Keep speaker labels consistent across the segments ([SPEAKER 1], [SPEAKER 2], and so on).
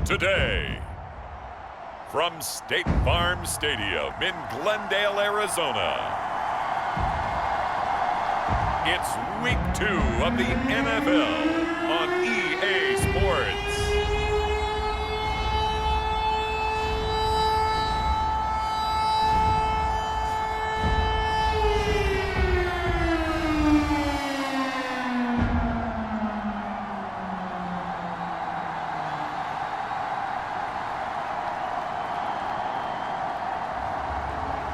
[SPEAKER 1] today. From State Farm Stadium in Glendale, Arizona, it's Week 2 of the NFL on EA Sports.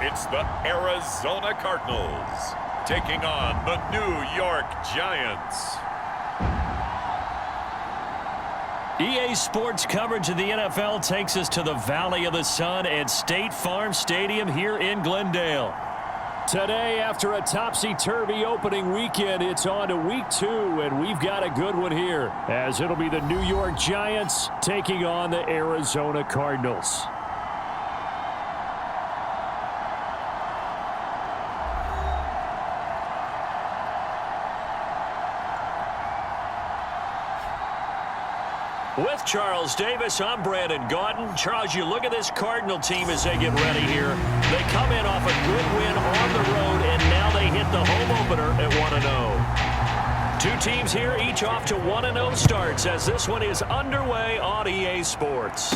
[SPEAKER 1] It's the Arizona Cardinals taking on the New York Giants.
[SPEAKER 2] EA Sports coverage of the NFL takes us to the Valley of the Sun at State Farm Stadium here in Glendale. Today, after a topsy-turvy opening weekend, it's on to Week 2, and we've got a good one here, as it'll be the New York Giants taking on the Arizona Cardinals. With Charles Davis, I'm Brandon Gaudin. Charles, you look at this Cardinal team as they get ready here. They come in off a good win on the road, and now they hit the home opener at 1-0. Two teams here, each off to 1-0 starts, as this one is underway on EA Sports.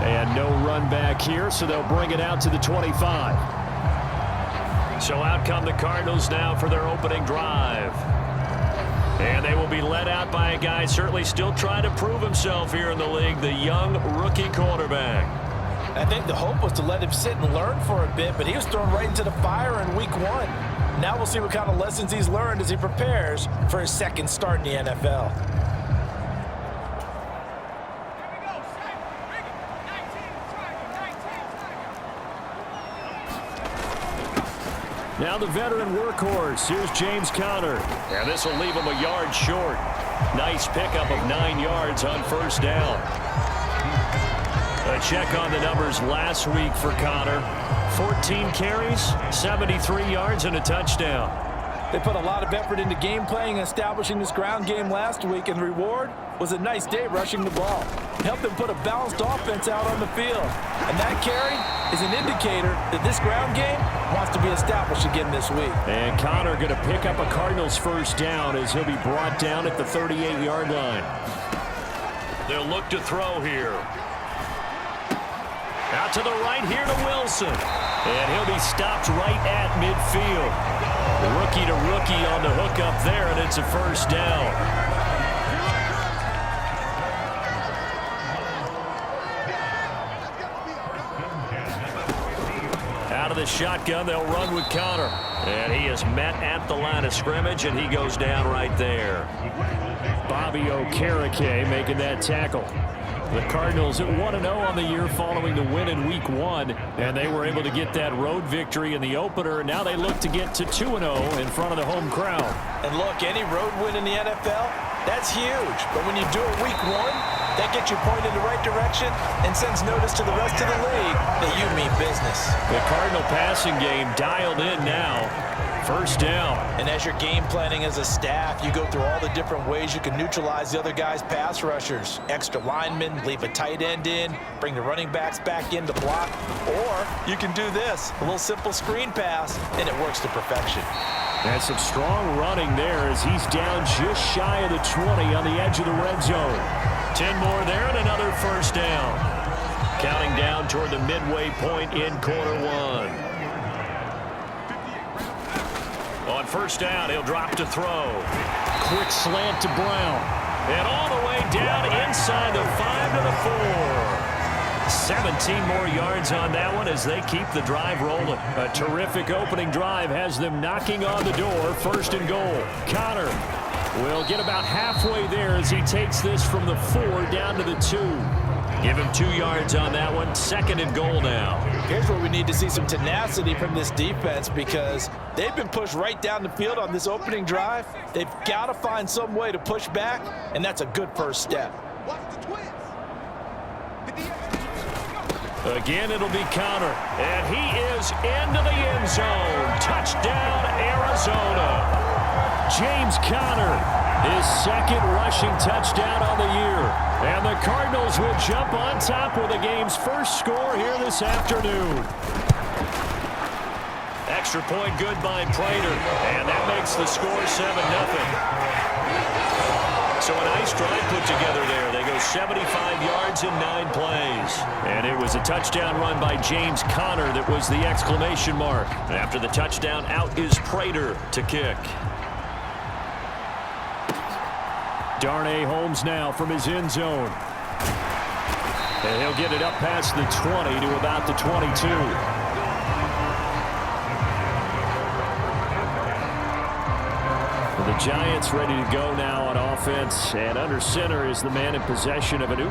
[SPEAKER 2] And no run back here, so they'll bring it out to the 25. So out come the Cardinals now for their opening drive. And they will be led out by a guy certainly still trying to prove himself here in the league, the young rookie quarterback.
[SPEAKER 3] I think the hope was to let him sit and learn for a bit, but he was thrown right into the fire in Week 1. Now we'll see what kind of lessons he's learned as he prepares for his second start in the NFL.
[SPEAKER 2] Now the veteran workhorse. Here's James Conner. And this will leave him a yard short. Nice pickup of 9 yards on first down. A check on the numbers last week for Conner. 14 carries, 73 yards, and a touchdown.
[SPEAKER 3] They put a lot of effort into game playing and establishing this ground game last week, and the reward was a nice day rushing the ball. Helped them put a balanced offense out on the field. And that carry is an indicator that this ground game wants to be established again this week.
[SPEAKER 2] And Conner going to pick up a Cardinals first down as he'll be brought down at the 38-yard line. They'll look to throw here. Out to the right here to Wilson. And he'll be stopped right at midfield. Rookie to rookie on the hook up there, and it's a first down. Out of the shotgun, they'll run with Conner. And he is met at the line of scrimmage, and he goes down right there. Bobby Okereke making that tackle. The Cardinals at 1-0 on the year following the win in Week 1, and they were able to get that road victory in the opener. Now they look to get to 2-0 in front of the home crowd.
[SPEAKER 3] And look, any road win in the NFL, that's huge. But when you do it Week 1, that gets you pointed in the right direction and sends notice to the rest of the league that you mean business.
[SPEAKER 2] The Cardinal passing game dialed in now. First down.
[SPEAKER 3] And as you're game planning as a staff, you go through all the different ways you can neutralize the other guy's pass rushers. Extra linemen, leave a tight end in, bring the running backs back in to block. Or you can do this, a little simple screen pass, and it works to perfection.
[SPEAKER 2] And some strong running there as he's down just shy of the 20 on the edge of the red zone. 10 more there and another first down. Counting down toward the midway point in quarter 1. On first down, he'll drop to throw. Quick slant to Brown. And all the way down inside the 5 to the 4. 17 more yards on that one as they keep the drive rolling. A terrific opening drive has them knocking on the door. First and goal. Conner will get about halfway there as he takes this from the 4 down to the 2. Give him 2 yards on that one. Second and goal now.
[SPEAKER 3] Here's where we need to see some tenacity from this defense because they've been pushed right down the field on this opening drive. They've got to find some way to push back, and that's a good first step.
[SPEAKER 2] Again, it'll be Conner, and he is into the end zone. Touchdown, Arizona. James Conner, his second rushing touchdown on the year. And the Cardinals will jump on top with the game's first score here this afternoon. Extra point good by Prater, and that makes the score 7-0. So a nice drive put together there. They go 75 yards in 9 plays. And it was a touchdown run by James Conner that was the exclamation mark. After the touchdown, out is Prater to kick. Darnay Holmes now from his end zone. And he'll get it up past the 20 to about the 22. The Giants ready to go now on offense, and under center is the man in possession of a new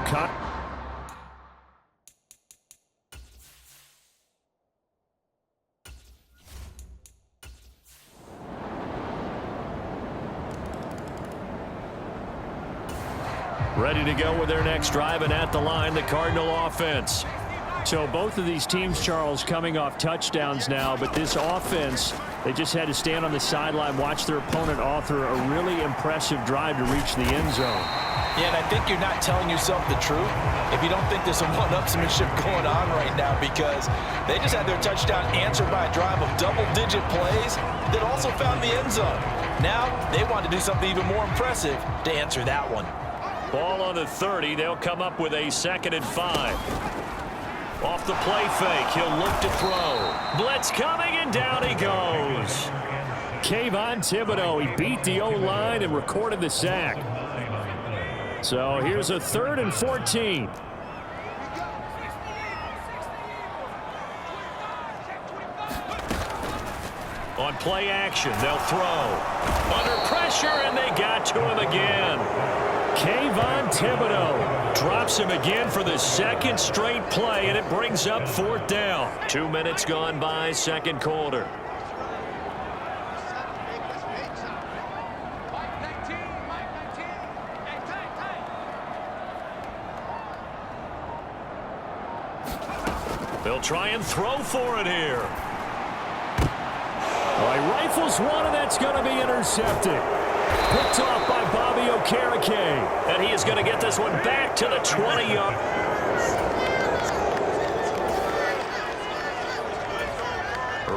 [SPEAKER 2] ready to go with their next drive, and at the line, the Cardinal offense. So both of these teams, Charles, coming off touchdowns now, but this offense, they just had to stand on the sideline, watch their opponent author a really impressive drive to reach the end zone.
[SPEAKER 3] Yeah, and I think you're not telling yourself the truth if you don't think there's some one-upsmanship going on right now, because they just had their touchdown answered by a drive of double-digit plays that also found the end zone. Now they want to do something even more impressive to answer that one.
[SPEAKER 2] Ball on the 30. They'll come up with a 2nd and 5. Off the play fake, he'll look to throw. Blitz coming, and down he goes. Kayvon Thibodeau, he beat the O-line and recorded the sack. So here's a 3rd and 14. On play action, they'll throw. Under pressure, and they got to him again. Kayvon Thibodeau drops him again for the 2nd straight play, and it brings up 4th down. 2 minutes gone by, 2nd quarter. They'll try and throw for it here. All right, rifles one, and that's going to be intercepted. Picked off by Bobby Okereke. And he is going to get this one back to the 20-yard.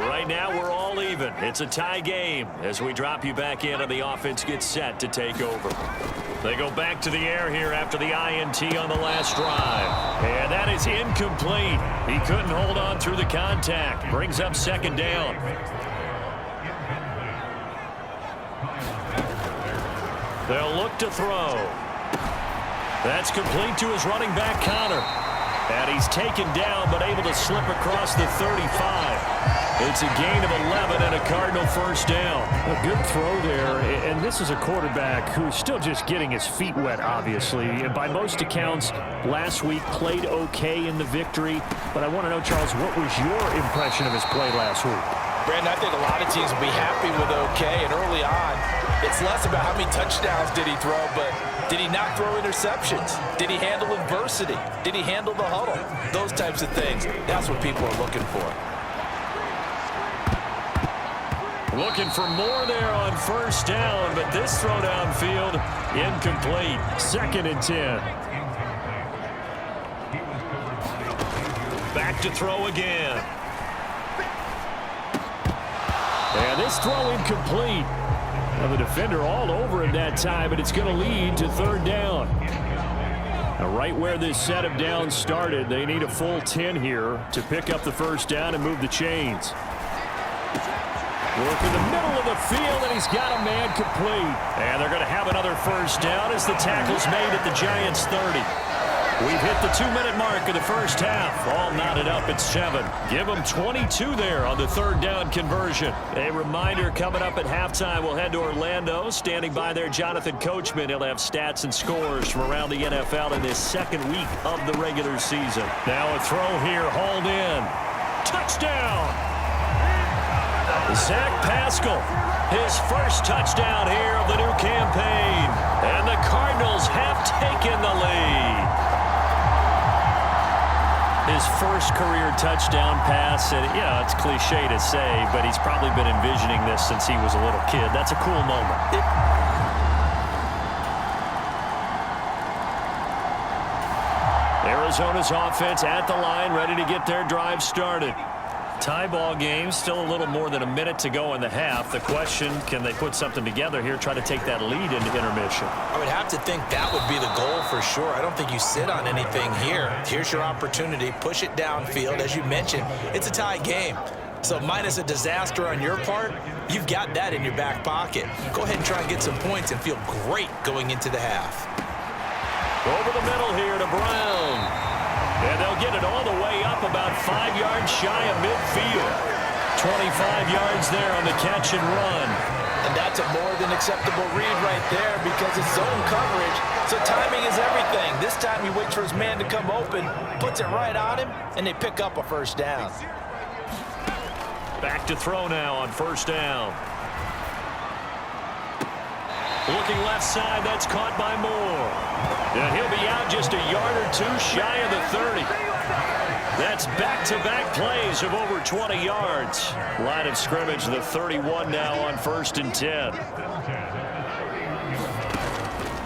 [SPEAKER 2] Right now, we're all even. It's a tie game as we drop you back in and the offense gets set to take over. They go back to the air here after the INT on the last drive. And that is incomplete. He couldn't hold on through the contact. Brings up 2nd down. They'll look to throw. That's complete to his running back, Conner. And he's taken down, but able to slip across the 35. It's a gain of 11 and a Cardinal 1st down.
[SPEAKER 4] A good throw there, and this is a quarterback who's still just getting his feet wet, obviously. And by most accounts, last week played okay in the victory. But I want to know, Charles, what was your impression of his play last week?
[SPEAKER 3] Brandon, I think a lot of teams will be happy with okay, and early on, it's less about how many touchdowns did he throw, but did he not throw interceptions? Did he handle adversity? Did he handle the huddle? Those types of things. That's what people are looking for.
[SPEAKER 2] Looking for more there on 1st down, but this throw downfield incomplete. 2nd and 10. Back to throw again. And this throw incomplete. Well, the defender all over him that time, but it's going to lead to 3rd down. Now, right where this set of downs started, they need a full 10 here to pick up the 1st down and move the chains. Work in the middle of the field, and he's got a man complete. And they're going to have another 1st down as the tackle's made at the Giants' 30. We've hit the 2-minute mark of the 1st half. All knotted up at 7. Give them 22 there on the 3rd down conversion. A reminder, coming up at halftime, we'll head to Orlando. Standing by there, Jonathan Coachman. He'll have stats and scores from around the NFL in this 2nd week of the regular season. Now a throw here, hauled in. Touchdown! Zach Pascal, his 1st touchdown here of the new campaign. And the Cardinals have taken the lead. His first career touchdown pass, and yeah, it's cliche to say, but he's probably been envisioning this since he was a little kid. That's a cool moment. Arizona's offense at the line, ready to get their drive started. Tie ball game, still a little more than a minute to go in the half. The question, can they put something together here, try to take that lead into intermission?
[SPEAKER 3] I would have to think that would be the goal for sure. I don't think you sit on anything here. Here's your opportunity. Push it downfield. As you mentioned, it's a tie game. So minus a disaster on your part, you've got that in your back pocket. Go ahead and try and get some points and feel great going into the half.
[SPEAKER 2] Over the middle here to Brown. And they'll get it all the way up about 5 yards shy of midfield. 25 yards there on the catch and run.
[SPEAKER 3] And that's a more than acceptable read right there because it's zone coverage. So timing is everything. This time he waits for his man to come open, puts it right on him, and they pick up a first down.
[SPEAKER 2] Back to throw now on first down. Looking left side, that's caught by Moore. And he'll be out just a yard or two shy of the 30. That's back-to-back plays of over 20 yards. Line of scrimmage, the 31 now on 1st and 10.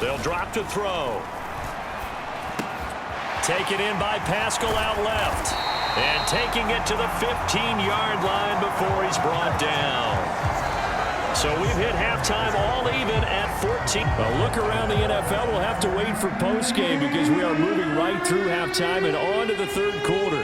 [SPEAKER 2] They'll drop to throw. Taken in by Pascal out left. And taking it to the 15-yard line before he's brought down. So we've hit halftime all even at 14.
[SPEAKER 4] A look around the NFL. We'll have to wait for postgame because we are moving right through halftime and on to the third quarter.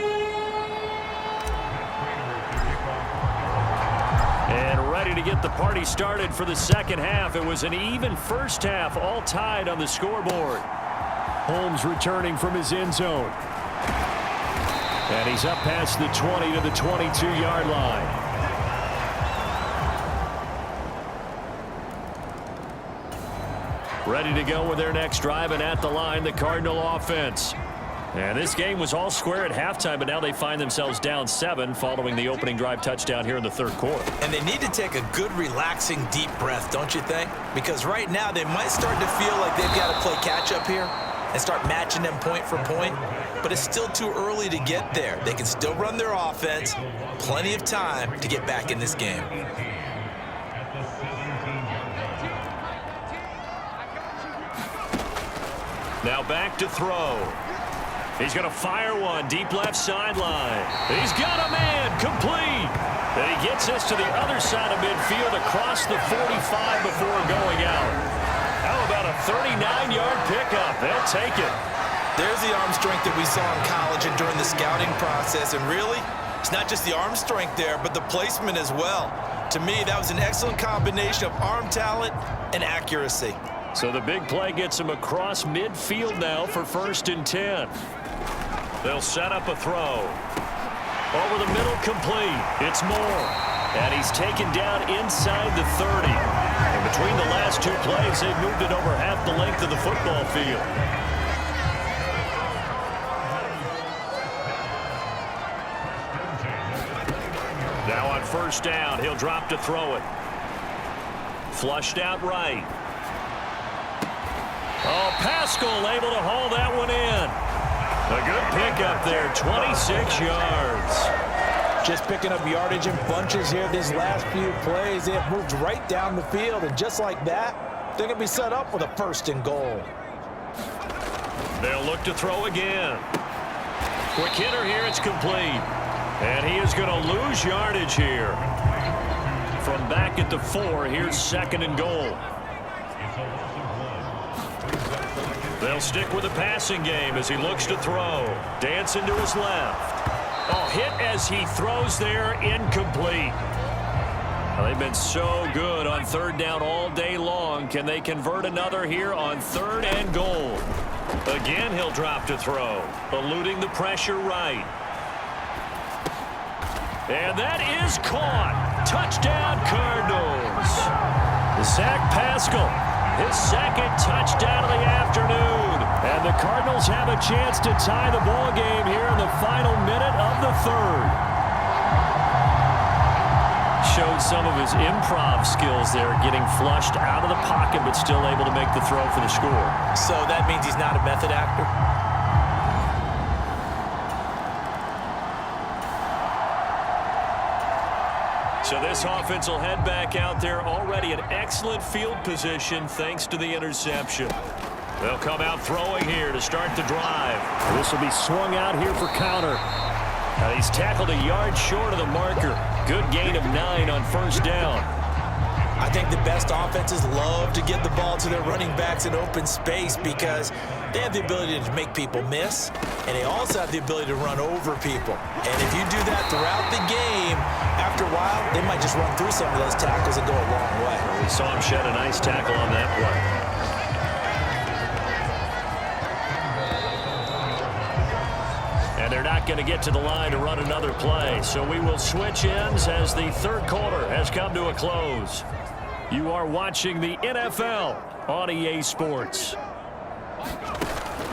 [SPEAKER 4] And ready to get the party started for the second half. It was an even first half, all tied on the scoreboard. Holmes returning from his end zone. And he's up past the 20 to the 22-yard line. Ready to go with their next drive, and at the line, the Cardinal offense. And this game was all square at halftime, but now they find themselves down 7 following the opening drive touchdown here in the third quarter.
[SPEAKER 3] And they need to take a good, relaxing, deep breath, don't you think? Because right now they might start to feel like they've got to play catch-up here and start matching them point for point. But it's still too early to get there. They can still run their offense. Plenty of time to get back in this game.
[SPEAKER 2] Now back to throw. He's going to fire one deep left sideline. He's got a man complete. And he gets us to the other side of midfield across the 45 before going out. How about a 39-yard pickup? They'll take it.
[SPEAKER 3] There's the arm strength that we saw in college and during the scouting process. And really, it's not just the arm strength there, but the placement as well. To me, that was an excellent combination of arm talent and accuracy.
[SPEAKER 2] So the big play gets him across midfield now for 1st and 10. They'll set up a throw. Over the middle, complete. It's Moore. And he's taken down inside the 30. And between the last 2 plays, they've moved it over half the length of the football field. Now on 1st down, he'll drop to throw it. Flushed out right. Oh, Pascal able to haul that one in. A good pickup there, 26 yards.
[SPEAKER 3] Just picking up yardage in bunches here these last few plays. They have moved right down the field, and just like that, they're going to be set up with a 1st and goal.
[SPEAKER 2] They'll look to throw again. Quick hitter here, it's complete. And he is going to lose yardage here. From back at the 4, here's 2nd and goal. They'll stick with the passing game as he looks to throw. Dancing to his left. Oh, hit as he throws there, incomplete. Well, they've been so good on 3rd down all day long. Can they convert another here on 3rd and goal? Again, he'll drop to throw, eluding the pressure right. And that is caught. Touchdown, Cardinals. Zach Pascal, his 2nd touchdown of the afternoon. And the Cardinals have a chance to tie the ball game here in the final minute of the 3rd. Showed some of his improv skills there, getting flushed out of the pocket, but still able to make the throw for the score.
[SPEAKER 3] So that means he's not a method actor?
[SPEAKER 2] So this offense will head back out there, already in excellent field position thanks to the interception. They'll come out throwing here to start the drive.
[SPEAKER 4] This will be swung out here for counter.
[SPEAKER 2] Now he's tackled a yard short of the marker. Good gain of 9 on first down.
[SPEAKER 3] I think the best offenses love to get the ball to their running backs in open space because they have the ability to make people miss, and they also have the ability to run over people. And if you do that throughout the game, after a while, they might just run through some of those tackles and go a long way.
[SPEAKER 2] We saw him shed a nice tackle on that play. And they're not going to get to the line to run another play. So we will switch ends as the third quarter has come to a close. You are watching the NFL on EA Sports.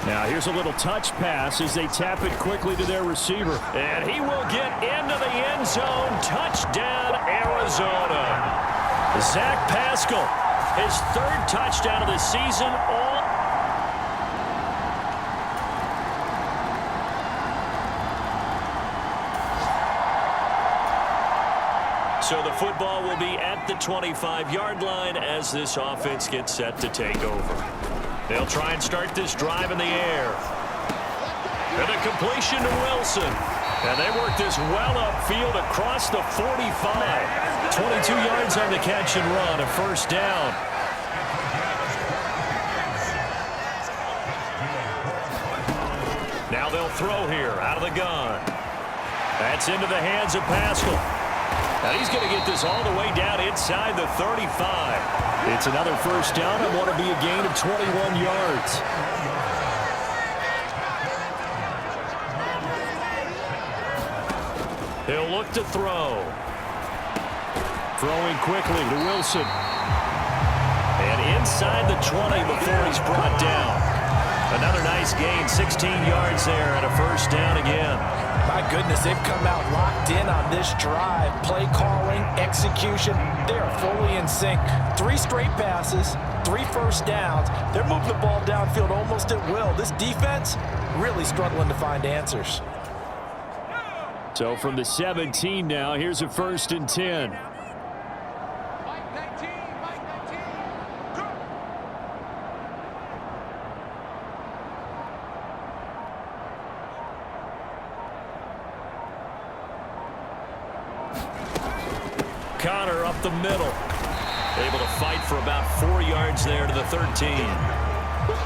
[SPEAKER 4] Now here's a little touch pass as they tap it quickly to their receiver.
[SPEAKER 2] And he will get into the end zone. Touchdown, Arizona. Zach Pascal, his third touchdown of the season. So the football will be at the 25-yard line as this offense gets set to take over. They'll try and start this drive in the air. And a completion to Wilson. And they work this well upfield across the 45. 22 yards on the catch and run, a first down. Now they'll throw here out of the gun. That's into the hands of Pascal. Now he's going to get this all the way down inside the 35.
[SPEAKER 4] It's another first down and want to be a gain of 21 yards.
[SPEAKER 2] He'll look to throw.
[SPEAKER 4] Throwing quickly to Wilson.
[SPEAKER 2] And inside the 20 before he's brought down. Another nice gain, 16 yards there and a first down again.
[SPEAKER 3] My goodness, they've come out locked in on this drive. Play calling, execution, they are fully in sync. 3 straight passes, 3 first downs. They're moving the ball downfield almost at will. This defense really struggling to find answers.
[SPEAKER 4] So from the 17 now, here's a 1st and 10.
[SPEAKER 2] Connor up the middle. Able to fight for about 4 yards there to the 13.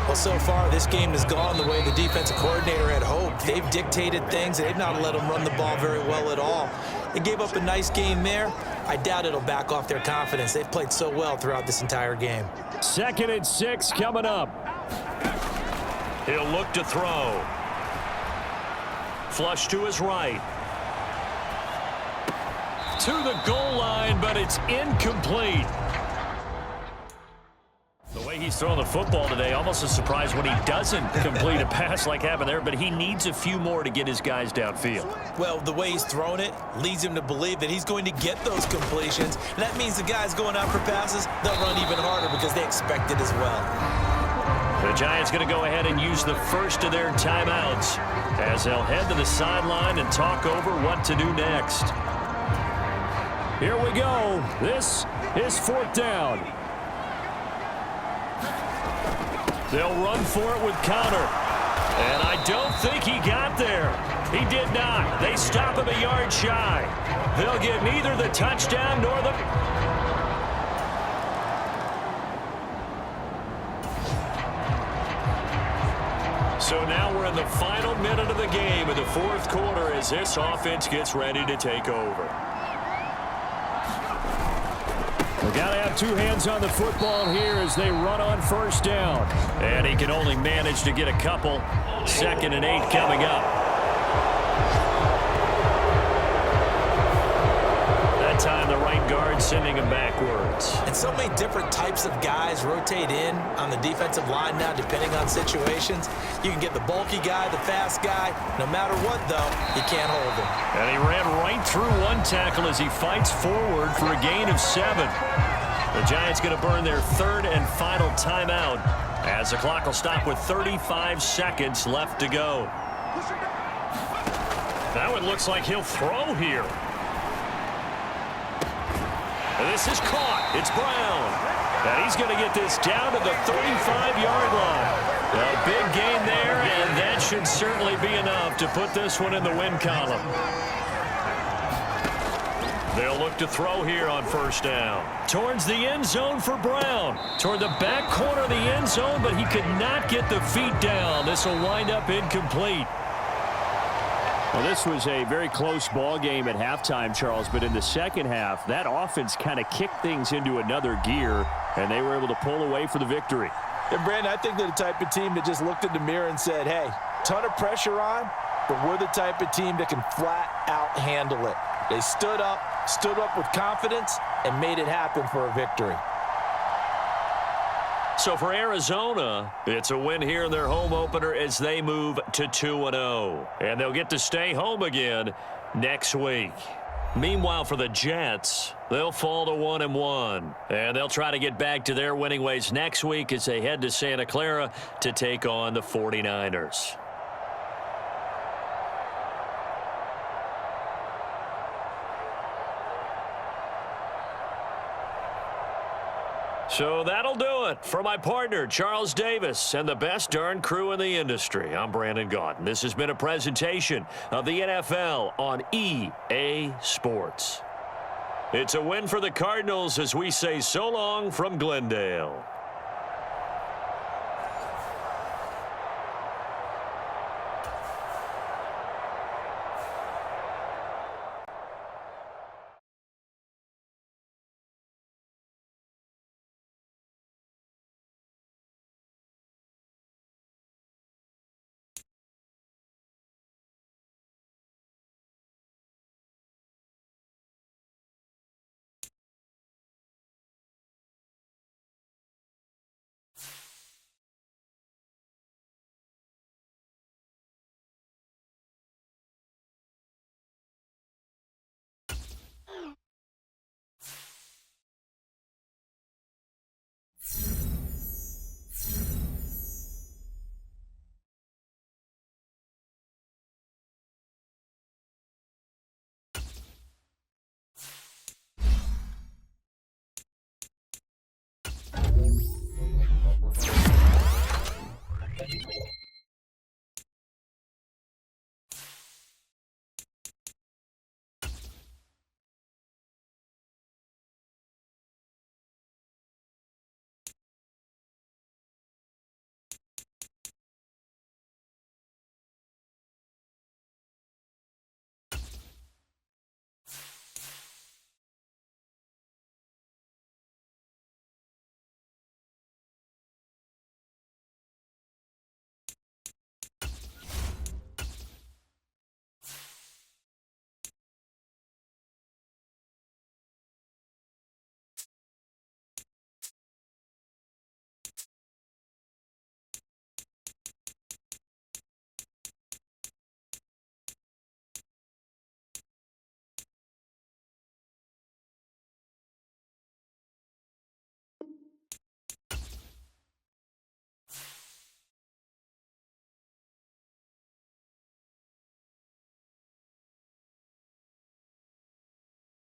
[SPEAKER 3] Well, so far, this game has gone the way the defensive coordinator had hoped. They've dictated things. They've not let them run the ball very well at all. They gave up a nice game there. I doubt it'll back off their confidence. They've played so well throughout this entire game.
[SPEAKER 4] 2nd and 6 coming up.
[SPEAKER 2] He'll look to throw. Flush to his right. To the goal line, but it's incomplete. The way he's throwing the football today, almost a surprise when he doesn't complete a pass like happened there, but he needs a few more to get his guys downfield.
[SPEAKER 3] Well, the way he's thrown it leads him to believe that he's going to get those completions. And that means the guys going out for passes, they'll run even harder because they expect it as well.
[SPEAKER 2] The Giants going to go ahead and use the first of their timeouts as they'll head to the sideline and talk over what to do next.
[SPEAKER 4] Here we go. This is 4th down.
[SPEAKER 2] They'll run for it with Connor. And I don't think he got there. He did not. They stop him a yard shy. They'll get neither the touchdown nor the... So now we're in the final minute of the game in the 4th quarter as this offense gets ready to take over.
[SPEAKER 4] They got to have 2 hands on the football here as they run on 1st down.
[SPEAKER 2] And he can only manage to get a couple. 2nd and 8 coming up. That time the right guard sending him backwards.
[SPEAKER 3] And so many different types of guys rotate in on the defensive line now depending on situations. You can get the bulky guy, the fast guy. No matter what, though, you can't hold him.
[SPEAKER 2] And he ran right through one tackle as he fights forward for a gain of 7. The Giants going to burn their 3rd and final timeout as the clock will stop with 35 seconds left to go. Now it looks like he'll throw here. This is caught. It's Brown. And he's going to get this down to the 35-yard line. A big gain there, and that should certainly be enough to put this one in the win column. They'll look to throw here on first down. Towards the end zone for Brown. Toward the back corner of the end zone, but he could not get the feet down. This will wind up incomplete.
[SPEAKER 4] Well, this was a very close ball game at halftime, Charles, but in the second half, that offense kind of kicked things into another gear, and they were able to pull away for the victory.
[SPEAKER 3] And, Brandon, I think they're the type of team that just looked in the mirror and said, hey, ton of pressure on, but we're the type of team that can flat out handle it. They stood up with confidence, and made it happen for a victory.
[SPEAKER 2] So for Arizona, it's a win here in their home opener as they move to 2-0. And they'll get to stay home again next week. Meanwhile, for the Jets, they'll fall to 1-1. And they'll try to get back to their winning ways next week as they head to Santa Clara to take on the 49ers. So that'll do it for my partner, Charles Davis, and the best darn crew in the industry. I'm Brandon Gaudin. This has been a presentation of the NFL on EA Sports. It's a win for the Cardinals as we say so long from Glendale.